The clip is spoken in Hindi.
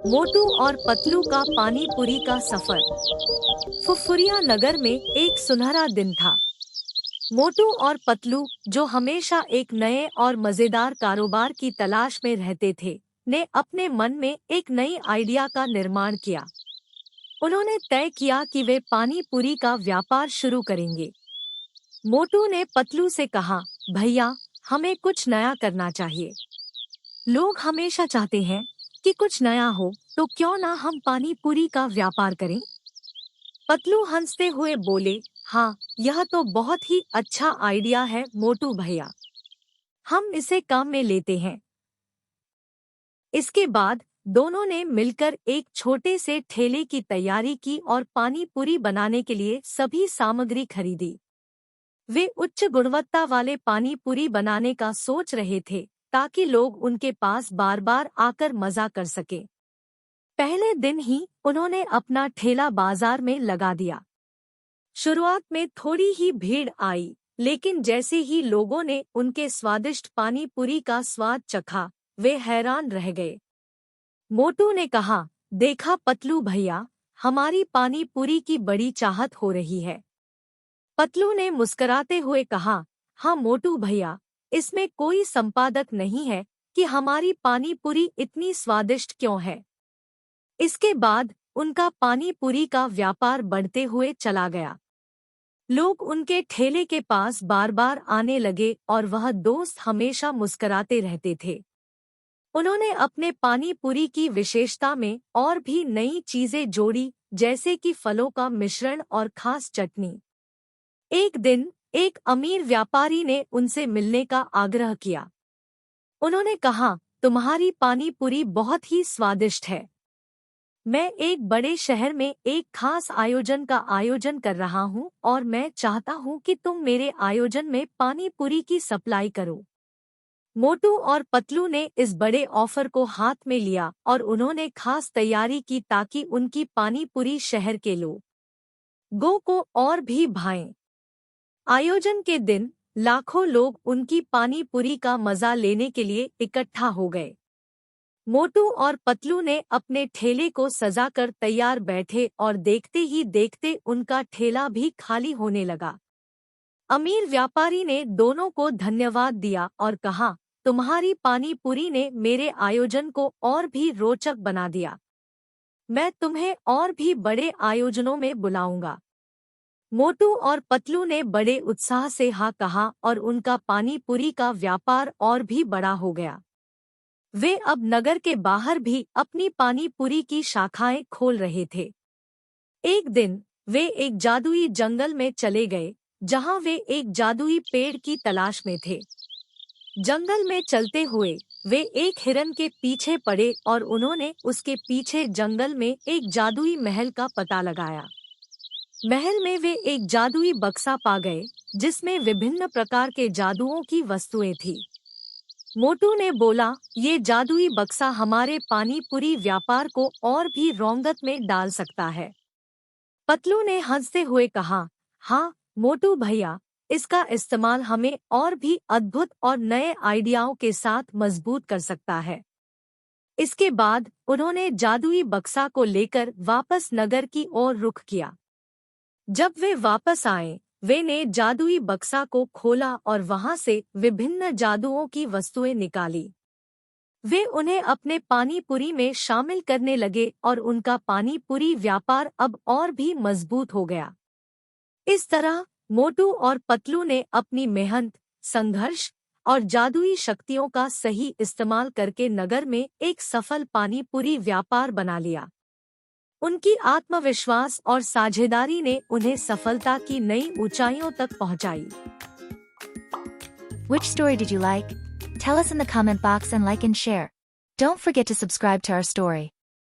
मोटू और पतलू का पानी पूरी का सफर। फुफुरिया नगर में एक सुनहरा दिन था। मोटू और पतलू, जो हमेशा एक नए और मजेदार कारोबार की तलाश में रहते थे, ने अपने मन में एक नई आइडिया का निर्माण किया। उन्होंने तय किया कि वे पानी पूरी का व्यापार शुरू करेंगे। मोटू ने पतलू से कहा, भैया, हमें कुछ नया करना चाहिए। लोग हमेशा चाहते हैं कि कुछ नया हो, तो क्यों ना हम पानी पूरी का व्यापार करें। पतलू हंसते हुए बोले, हाँ, यह तो बहुत ही अच्छा आइडिया है मोटू भैया, हम इसे काम में लेते हैं। इसके बाद दोनों ने मिलकर एक छोटे से ठेले की तैयारी की और पानी पूरी बनाने के लिए सभी सामग्री खरीदी। वे उच्च गुणवत्ता वाले पानी पूरी बनाने का सोच रहे थे, ताकि लोग उनके पास बार बार आकर मजा कर सके। पहले दिन ही उन्होंने अपना ठेला बाजार में लगा दिया। शुरुआत में थोड़ी ही भीड़ आई, लेकिन जैसे ही लोगों ने उनके स्वादिष्ट पानी पूरी का स्वाद चखा, वे हैरान रह गए। मोटू ने कहा, देखा पतलू भैया, हमारी पानी पूरी की बड़ी चाहत हो रही है। पतलू ने मुस्कुराते हुए कहा, हाँ मोटू भैया, इसमें कोई संपादक नहीं है कि हमारी पानी पूरी इतनी स्वादिष्ट क्यों है। इसके बाद उनका पानी पूरी का व्यापार बढ़ते हुए चला गया। लोग उनके ठेले के पास बार बार आने लगे और वह दोस्त हमेशा मुस्कुराते रहते थे। उन्होंने अपने पानी पूरी की विशेषता में और भी नई चीजें जोड़ी, जैसे कि फलों का मिश्रण और खास चटनी। एक दिन एक अमीर व्यापारी ने उनसे मिलने का आग्रह किया। उन्होंने कहा, तुम्हारी पानी पूरी बहुत ही स्वादिष्ट है। मैं एक बड़े शहर में एक खास आयोजन का आयोजन कर रहा हूं और मैं चाहता हूं कि तुम मेरे आयोजन में पानी पूरी की सप्लाई करो। मोटू और पतलू ने इस बड़े ऑफर को हाथ में लिया और उन्होंने खास तैयारी की ताकि उनकी पानी पूरी शहर के लोगों को और भी भाएं। आयोजन के दिन लाखों लोग उनकी पानी पूरी का मजा लेने के लिए इकट्ठा हो गए। मोटू और पतलू ने अपने ठेले को सजाकर तैयार बैठे और देखते ही देखते उनका ठेला भी खाली होने लगा। अमीर व्यापारी ने दोनों को धन्यवाद दिया और कहा, तुम्हारी पानी पूरी ने मेरे आयोजन को और भी रोचक बना दिया। मैं तुम्हें और भी बड़े आयोजनों में बुलाऊंगा। मोटू और पतलू ने बड़े उत्साह से हाँ कहा और उनका पानी पूरी का व्यापार और भी बड़ा हो गया। वे अब नगर के बाहर भी अपनी पानी पूरी की शाखाएं खोल रहे थे। एक दिन वे एक जादुई जंगल में चले गए, जहां वे एक जादुई पेड़ की तलाश में थे। जंगल में चलते हुए वे एक हिरन के पीछे पड़े और उन्होंने उसके पीछे जंगल में एक जादुई महल का पता लगाया। महल में वे एक जादुई बक्सा पा गए, जिसमें विभिन्न प्रकार के जादुओं की वस्तुएं थीं। मोटू ने बोला, ये जादुई बक्सा हमारे पानी पूरी व्यापार को और भी रौनक में डाल सकता है। पतलू ने हंसते हुए कहा, हाँ मोटू भैया, इसका इस्तेमाल हमें और भी अद्भुत और नए आइडियाओं के साथ मजबूत कर सकता है। इसके बाद उन्होंने जादुई बक्सा को लेकर वापस नगर की ओर रुख किया। जब वे वापस आए, वे ने जादुई बक्सा को खोला और वहां से विभिन्न जादुओं की वस्तुएं निकाली। वे उन्हें अपने पानी पूरी में शामिल करने लगे और उनका पानी पूरी व्यापार अब और भी मजबूत हो गया। इस तरह मोटू और पतलू ने अपनी मेहनत, संघर्ष और जादुई शक्तियों का सही इस्तेमाल करके नगर में एक सफल पानी पूरी व्यापार बना लिया। उनकी आत्मविश्वास और साझेदारी ने उन्हें सफलता की नई ऊंचाइयों तक पहुंचाई। Which story did you like? Tell us in the comment box and like and share. Don't forget to subscribe to our story.